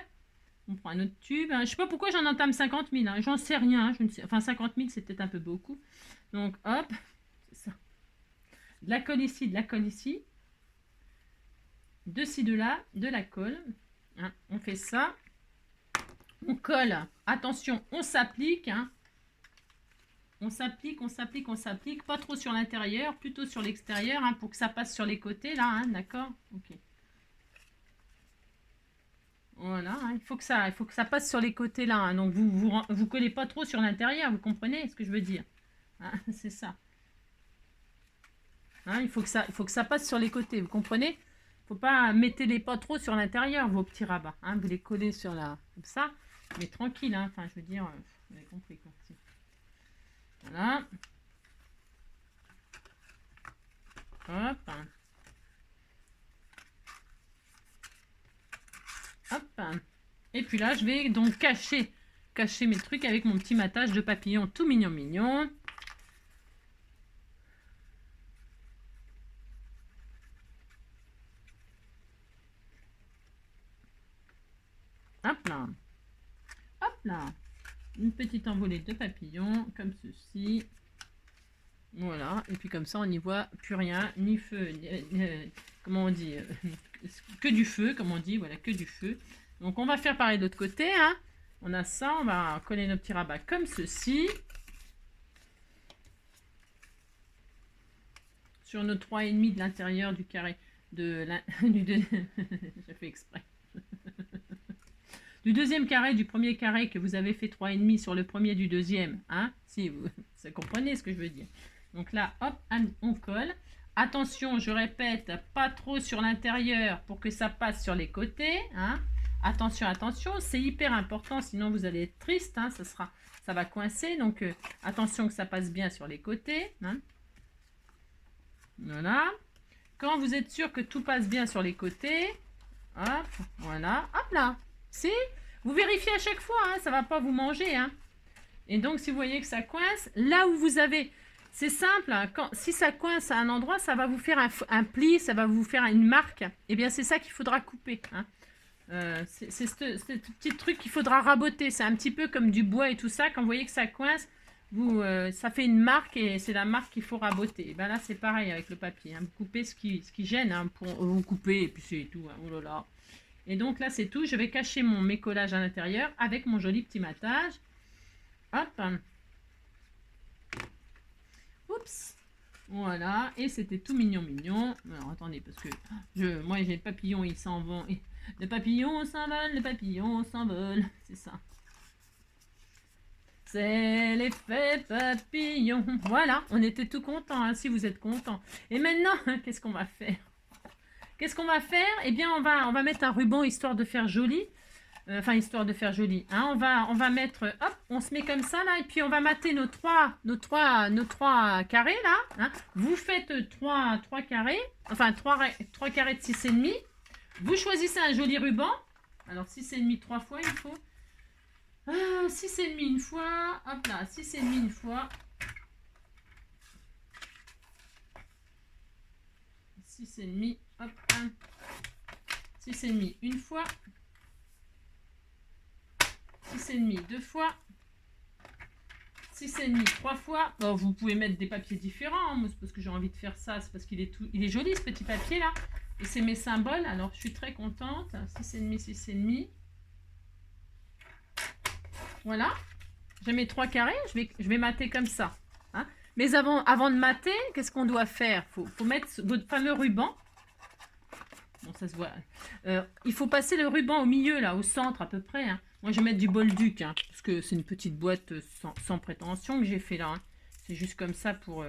On prend un autre tube. Hein. Je sais pas pourquoi j'en entame 50 000. Hein. J'en sais rien. Hein. Je ne sais... Enfin, 50 000, c'est peut-être un peu beaucoup. Donc, hop. C'est ça. De la colle ici, de la colle ici. De ci, de là, de la colle. Hein. On fait ça. On colle. Attention, on s'applique. Hein. On s'applique, on s'applique, on s'applique. Pas trop sur l'intérieur, plutôt sur l'extérieur, hein, pour que ça passe sur les côtés, là, hein, d'accord? Ok. Voilà, hein, il faut que ça passe sur les côtés là, hein. Donc vous collez pas trop sur l'intérieur, vous comprenez ce que je veux dire, hein, c'est ça. Hein, il faut que ça passe sur les côtés, vous comprenez? Faut pas mettez-les pas trop sur l'intérieur, vos petits rabats, hein, vous les collez sur la comme ça, mais tranquille, hein, enfin je veux dire, vous avez compris quoi. Voilà. Hop. Hop. Et puis là, je vais donc cacher mes trucs avec mon petit matage de papillon tout mignon mignon. Hop là. Hop là. Une petite envolée de papillons comme ceci. Voilà. Et puis comme ça, on n'y voit plus rien, ni feu, comment on dit, que du feu, comme on dit, voilà, que du feu. Donc on va faire pareil de l'autre côté, hein. On a ça, on va coller nos petits rabats comme ceci. Sur nos 3,5 de l'intérieur du carré de j'ai fait exprès. Du deuxième carré, du premier carré que vous avez fait 3,5 sur le premier du deuxième, hein, si vous comprenez ce que je veux dire. Donc là, hop, on colle. Attention, je répète, pas trop sur l'intérieur pour que ça passe sur les côtés, hein. Attention, attention, c'est hyper important, sinon vous allez être triste, hein, ça va coincer. Donc attention que ça passe bien sur les côtés, hein. Voilà. Quand vous êtes sûr que tout passe bien sur les côtés, hop, voilà, hop là. Si, vous vérifiez à chaque fois, hein, ça va pas vous manger, hein. Et donc, si vous voyez que ça coince, là où vous avez, c'est simple, hein, si ça coince à un endroit, ça va vous faire un pli, ça va vous faire une marque. Et bien, c'est ça qu'il faudra couper, hein. C'est ce petit truc qu'il faudra raboter. C'est un petit peu comme du bois et tout ça. Quand vous voyez que ça coince, ça fait une marque et c'est la marque qu'il faut raboter. Et ben là, c'est pareil avec le papier, hein. Vous coupez ce qui gêne, hein, pour vous couper et puis c'est tout, hein. Oh là là. Et donc là, c'est tout. Je vais cacher mes collages à l'intérieur avec mon joli petit matage. Hop. Oups. Voilà. Et c'était tout mignon, mignon. Alors, attendez, parce que moi, j'ai le papillon, ils s'en vont. Le papillon s'envole, le papillon s'envole. C'est ça. C'est l'effet papillon. Voilà, on était tout contents, hein, si vous êtes contents. Et maintenant, qu'est-ce qu'on va faire? Qu'est-ce qu'on va faire? Eh bien, on va mettre un ruban histoire de faire joli. Enfin, histoire de faire joli. Hein. On va mettre, hop, on se met comme ça, là, et puis on va mater nos trois carrés, là. Hein. Vous faites 3 carrés, enfin 3 carrés de 6,5. Vous choisissez un joli ruban. Alors, 6,5 3 fois, il faut. 6,5 une fois. Hop là, 6,5 une fois. 6,5, hop, 6,5 une fois. 6,5 deux fois. 6,5 3 fois. Bon, vous pouvez mettre des papiers différents. Hein. Moi, c'est parce que j'ai envie de faire ça. C'est parce qu'il est joli, ce petit papier là. Et c'est mes symboles. Alors, je suis très contente. 6,5, 6,5. Voilà. J'ai mes 3 carrés. Je vais mater comme ça. Hein. Mais avant de mater, qu'est-ce qu'on doit faire? Faut mettre votre fameux ruban. Bon, ça se voit. Il faut passer le ruban au milieu, là, au centre à peu près. Hein. Moi, je vais mettre du Bolduc, hein, parce que c'est une petite boîte sans prétention que j'ai fait là. Hein. C'est juste comme ça pour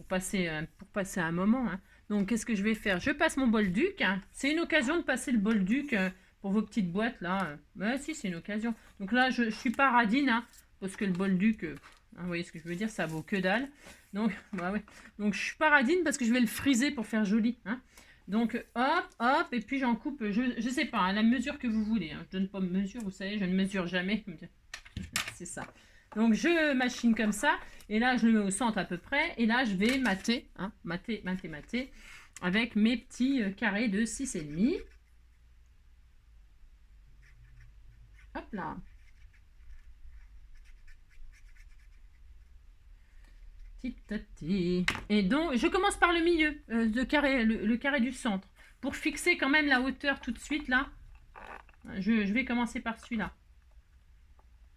passer un moment. Hein. Donc, qu'est-ce que je vais faire? Je passe mon Bolduc. Hein. C'est une occasion de passer le Bolduc pour vos petites boîtes là. Ouais, si, c'est une occasion. Donc là, je suis pas radine, hein, parce que le Bolduc, hein, vous voyez ce que je veux dire, ça vaut que dalle. Donc, bah ouais. Donc, je suis pas radine parce que je vais le friser pour faire joli. Hein. Donc, hop, hop, et puis j'en coupe, je sais pas, à la mesure que vous voulez. Hein. Je donne pas de mesure, vous savez, je ne mesure jamais. C'est ça. Donc, je machine comme ça, et là, je le mets au centre à peu près, et là, je vais mater, hein, mater, avec mes petits carrés de 6,5. Hop là. Et donc, je commence par le milieu, le carré du centre. Pour fixer quand même la hauteur tout de suite, là, je vais commencer par celui-là.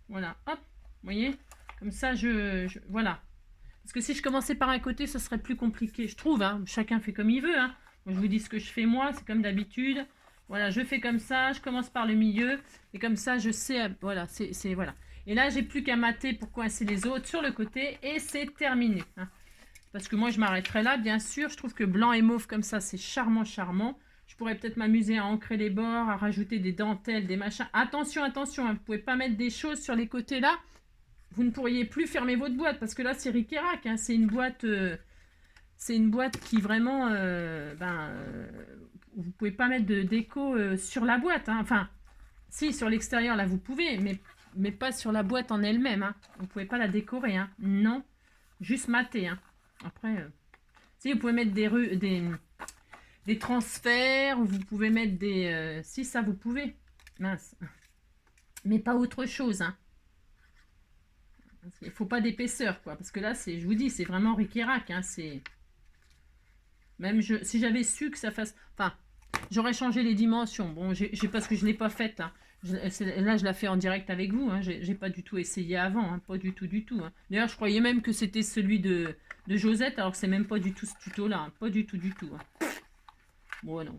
Voilà, hop, vous voyez? Comme ça, voilà. Parce que si je commençais par un côté, ça serait plus compliqué, je trouve. Hein. Chacun fait comme il veut. Hein. Moi, je vous dis ce que je fais moi, c'est comme d'habitude. Voilà, je fais comme ça, je commence par le milieu, et comme ça, je sais, voilà, voilà. Et là, j'ai plus qu'à mater pour coincer les autres sur le côté, et c'est terminé. Hein. Parce que moi, je m'arrêterai là, bien sûr. Je trouve que blanc et mauve comme ça, c'est charmant, charmant. Je pourrais peut-être m'amuser à ancrer les bords, à rajouter des dentelles, des machins. Attention, attention, hein, vous ne pouvez pas mettre des choses sur les côtés là. Vous ne pourriez plus fermer votre boîte, parce que là, c'est Ric et Rac, hein. C'est une boîte... c'est une boîte qui vraiment, vous pouvez pas mettre de déco sur la boîte. Hein. Enfin, si, sur l'extérieur, là, vous pouvez, mais pas sur la boîte en elle-même. Hein. Vous pouvez pas la décorer. Hein. Non, juste mater. Hein. Après, si, vous pouvez mettre des transferts, ou vous pouvez mettre des... si, ça, vous pouvez. Mince. Mais pas autre chose. Hein. Il ne faut pas d'épaisseur, quoi. Parce que là, je vous dis, c'est vraiment Ric et Rac. Hein. C'est... Même si j'avais su que ça fasse... Enfin, j'aurais changé les dimensions. Bon, parce que je ne l'ai pas faite. Hein. Là, je la fais en direct avec vous. Hein. J'ai pas du tout essayé avant. Hein. Pas du tout, du tout. Hein. D'ailleurs, je croyais même que c'était celui de Josette, alors que c'est même pas du tout ce tuto-là. Hein. Pas du tout, du tout. Hein. Bon, non.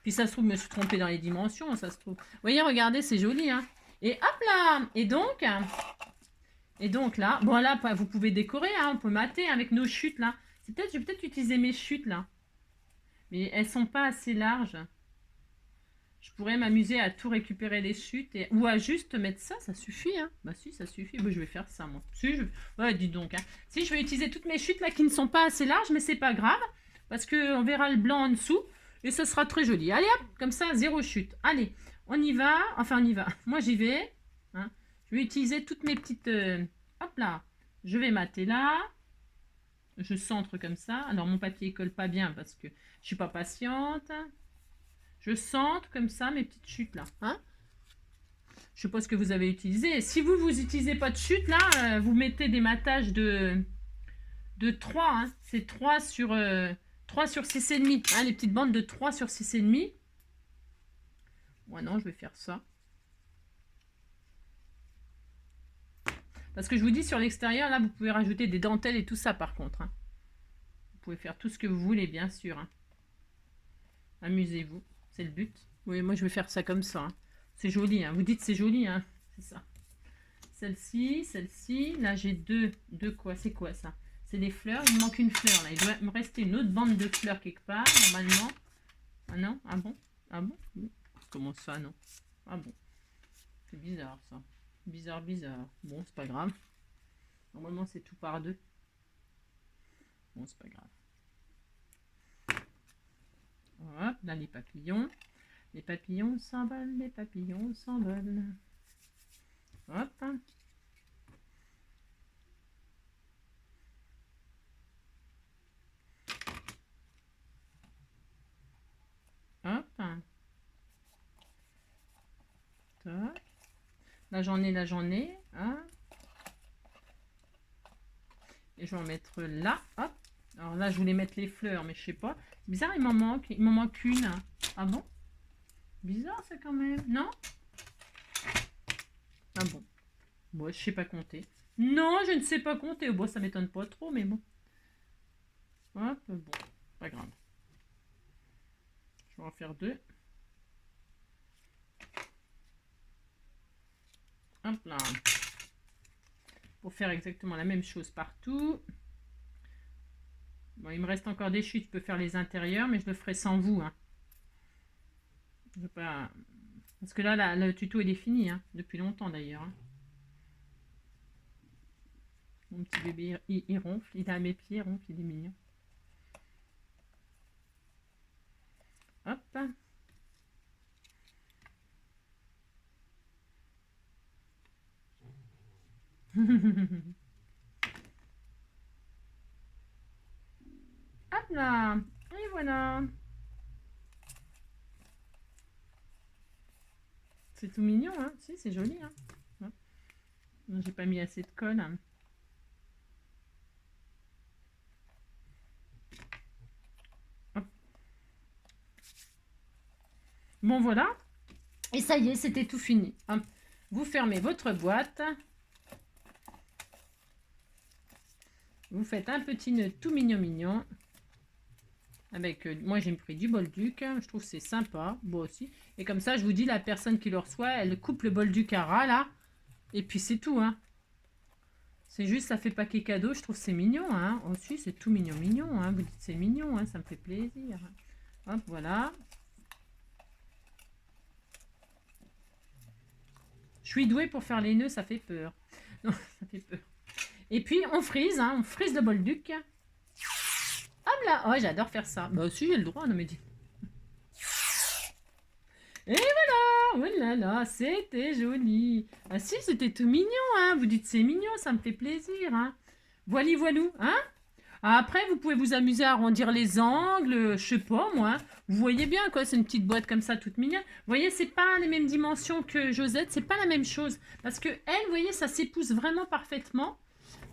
Puis ça se trouve, je me suis trompée dans les dimensions, ça se trouve. Vous voyez, regardez, c'est joli. Hein. Et hop là. Et donc là, bon là, vous pouvez décorer. Hein. On peut mater avec nos chutes là. Je vais peut-être utiliser mes chutes là. Mais elles sont pas assez larges. Je pourrais m'amuser à tout récupérer les chutes. Ou à juste mettre ça, ça suffit. Hein. Bah si, ça suffit. Bah, je vais faire ça, moi. Si, ouais, dis donc. Hein. Si, je vais utiliser toutes mes chutes là qui ne sont pas assez larges, mais c'est pas grave. Parce qu'on verra le blanc en dessous. Et ça sera très joli. Allez hop, comme ça, 0 chute. Allez, on y va. Enfin, on y va. Moi, j'y vais. Hein. Je vais utiliser toutes mes petites... hop là. Je vais mater là. Je centre comme ça. Alors, mon papier ne colle pas bien parce que je suis pas patiente. Je centre comme ça mes petites chutes là. Hein, je sais pas ce que vous avez utilisé. Si vous n'utilisez pas de chute là, vous mettez des matages de 3. Hein. C'est 3 sur 6,5. Hein, les petites bandes de 3 sur 6,5. Moi non, je vais faire ça. Parce que je vous dis, sur l'extérieur, là, vous pouvez rajouter des dentelles et tout ça, par contre. Hein. Vous pouvez faire tout ce que vous voulez, bien sûr. Hein. Amusez-vous, c'est le but. Oui, moi, je vais faire ça comme ça. Hein. C'est joli, hein. Vous dites c'est joli, hein. C'est ça. Celle-ci, celle-ci. Là, j'ai deux quoi? C'est quoi, ça? C'est des fleurs. Il me manque une fleur, là. Il doit me rester une autre bande de fleurs quelque part, normalement. Ah non? Ah bon? Ah bon? Comment ça, non? Ah bon? C'est bizarre, ça. Bizarre, bizarre. Bon, c'est pas grave. Normalement, c'est tout par 2. Bon, c'est pas grave. Hop, là, les papillons. Les papillons s'envolent, les papillons s'envolent. Hop. Hop. Tac. Là, j'en ai. Hein. Et je vais en mettre là. Hop. Alors là, je voulais mettre les fleurs, mais je sais pas. C'est bizarre, il m'en manque une. Ah bon? Bizarre, ça, quand même. Non? Ah bon? Bon, je sais pas compter. Non, je ne sais pas compter. Bon, ça m'étonne pas trop, mais bon. Hop, bon. Pas grave. Je vais en faire 2. Hop là. Pour faire exactement la même chose partout. Bon, il me reste encore des chutes. Je peux faire les intérieurs, mais je le ferai sans vous. Hein. Je veux pas... Parce que là, le tuto, il est fini. Hein, depuis longtemps, d'ailleurs. Hein. Mon petit bébé, il ronfle. Il est à mes pieds, il ronfle. Il est mignon. Hop. Hop là. Et voilà. C'est tout mignon, hein. Si, c'est joli, hein. J'ai pas mis assez de colle. Hein. Bon, voilà. Et ça y est, c'était tout fini. Hop. Vous fermez votre boîte. Vous faites un petit nœud tout mignon. Avec, moi j'ai pris du Bolduc, je trouve que c'est sympa, moi aussi. Et comme ça, je vous dis, la personne qui le reçoit, elle coupe le Bolduc à ras là. Et puis c'est tout, hein. C'est juste, ça fait paquet cadeau, je trouve que c'est mignon, hein. Aussi, c'est tout mignon, mignon, hein. Vous dites c'est mignon, hein, ça me fait plaisir. Hop, voilà. Je suis douée pour faire les nœuds, ça fait peur. Non, ça fait peur. Et puis, on frise, hein, on frise le Bolduc. Hop là, oh, j'adore faire ça. Bah aussi, j'ai le droit, non mais dis. Et voilà, oh là là, c'était joli. Ah si, c'était tout mignon, hein. Vous dites c'est mignon, ça me fait plaisir, hein. Voili voilou, hein. Après, vous pouvez vous amuser à arrondir les angles, je sais pas moi. Vous voyez bien quoi, c'est une petite boîte comme ça, toute mignonne. Vous voyez, c'est pas les mêmes dimensions que Josette, c'est pas la même chose. Parce que elle, vous voyez, ça s'épouse vraiment parfaitement.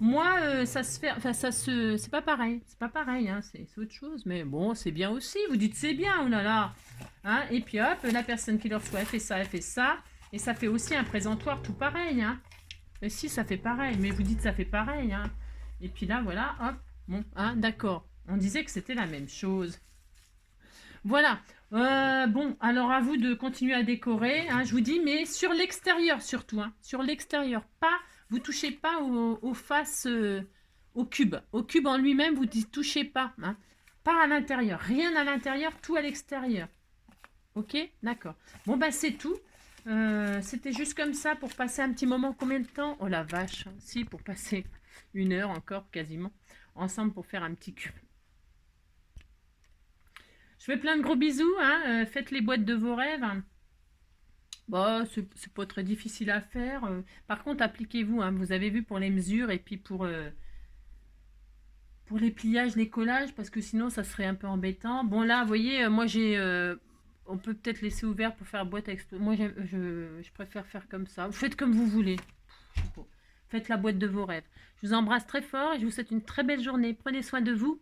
Moi, ça se fait, enfin, c'est pas pareil, c'est pas pareil, hein, c'est autre chose. Mais bon, c'est bien aussi. Vous dites c'est bien, oh là là, hein. Et puis hop, la personne qui le reçoit, elle fait ça, et ça fait aussi un présentoir tout pareil, hein. Et si, ça fait pareil, mais vous dites ça fait pareil, hein. Et puis là, voilà, hop, bon, hein, d'accord. On disait que c'était la même chose. Voilà. Bon, alors à vous de continuer à décorer, hein, je vous dis, mais sur l'extérieur surtout, hein, sur l'extérieur, pas, vous touchez pas aux faces, au cube. Au cube en lui-même, vous ne touchez pas, hein, pas à l'intérieur, rien à l'intérieur, tout à l'extérieur. Ok, d'accord. Bon, bah c'est tout. C'était juste comme ça pour passer un petit moment. Combien de temps? Oh la vache, hein, si, pour passer 1 heure encore quasiment, ensemble pour faire un petit cube. Je fais plein de gros bisous, hein. Faites les boîtes de vos rêves. Bon, c'est pas très difficile à faire. Par contre, appliquez-vous, hein. Vous avez vu pour les mesures et puis pour les pliages, les collages, parce que sinon ça serait un peu embêtant. Bon là, vous voyez, moi j'ai... on peut peut-être laisser ouvert pour faire boîte avec... Moi je préfère faire comme ça. Vous faites comme vous voulez. Faites la boîte de vos rêves. Je vous embrasse très fort et je vous souhaite une très belle journée. Prenez soin de vous.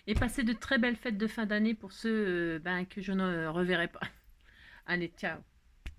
Et passez de très belles fêtes de fin d'année pour ceux que je ne reverrai pas. Allez, ciao.